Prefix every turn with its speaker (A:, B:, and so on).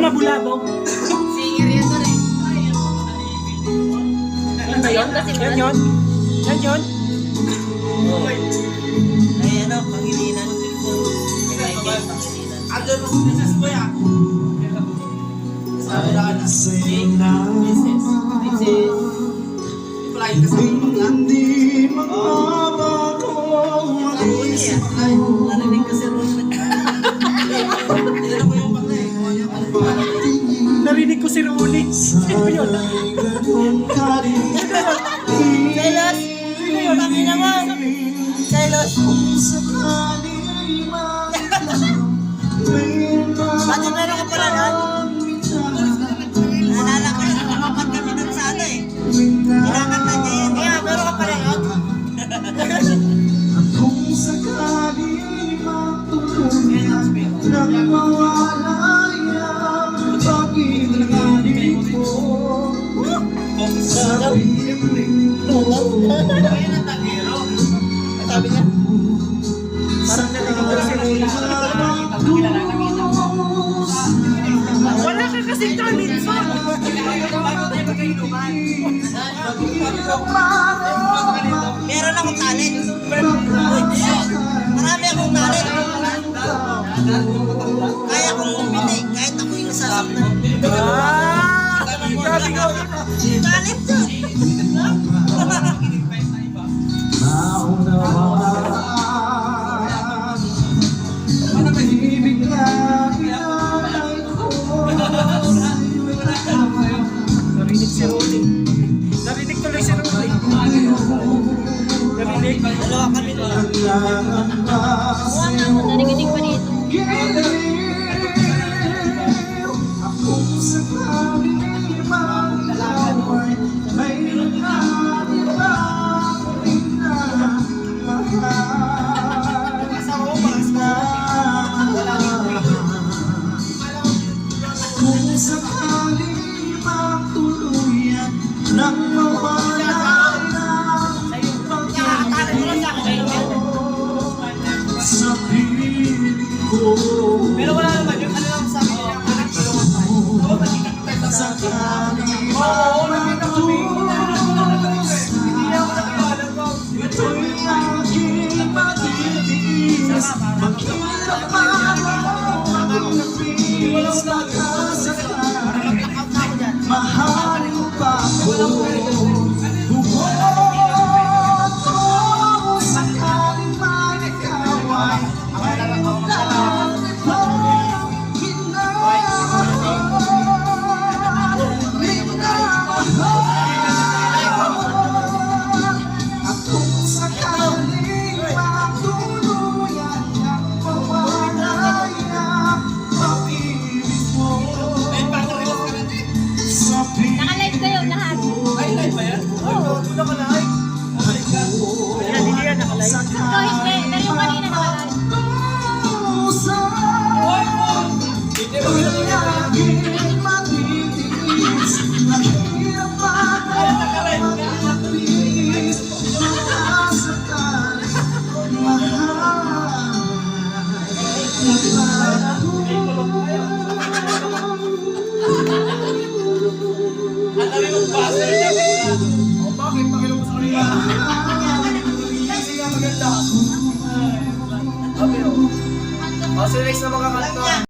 A: yung mabulabog.
B: Singer yan doon eh.
A: Yan ba yun? Yan yun? Yan yun?
B: Ay ano, Pangilinan. Ay, Pangilinan.
C: Andun mo sa business ko yan. Sabi na ka na.
B: Princess. Princess.
C: Hindi ko lagi kasama ng bakla.
B: Rooney ah. Narinig ko si Rooney.
C: Tinanong ko yung bakla eh. Ano ba?
A: Narinig ko si Rooney. Sino yun?
B: Silas! Pangina mo! Silas! Ba't yung meron ka pala nun? Naalala ko yun, nakapat kami nun sa ano eh. Kinakanta niya yun. Kaya meron ka pala nun? Sabi niya,
A: Parang narinig ko si Rooney. Wala ka kasi talent son.
B: meron akong talent. Marami akong talent. Kaya kong umili, kahit ako yung nasasaktan.
A: Grabe ko.
B: Talent yun.
A: Narinig si Rooney. Narinig tuloy si Rooney. Narinig.
B: Dalawa kami doon.
D: Kuha nga mo, narinig pa dito.
E: Kung sakali magtuluyan nang mawala sa piling ko.
C: Pero wala naman yung ano lang sa akin.
E: Sakali
C: Oo, nakita ko may hindi ako nakilala ko.
E: ito'y aking matitiis. Maghirap pa magpapis nakasakali. Mahal pa ko. Bukod ko sakaling magkawan. Ang dami ko at kung sakaling magtuluyan ang mawalay ang pag-ibig mo sa
D: Naka-live kayo lahat.
C: Ay, live ba yan? Oo. Una ka live. Oh my God.
A: Yan, hindi yan nakalive.
D: Ito hindi, pero yung kanina naka-live.
C: Hindi ba ganun yan?
E: aking matitiis. Nahirap pa magpapis nakasakali.
C: Ang dami mong buzzer niya. O bakit? Pakilong mo sa kanila. Kasi nga maganda. Okay, o. O, select na mga kanta.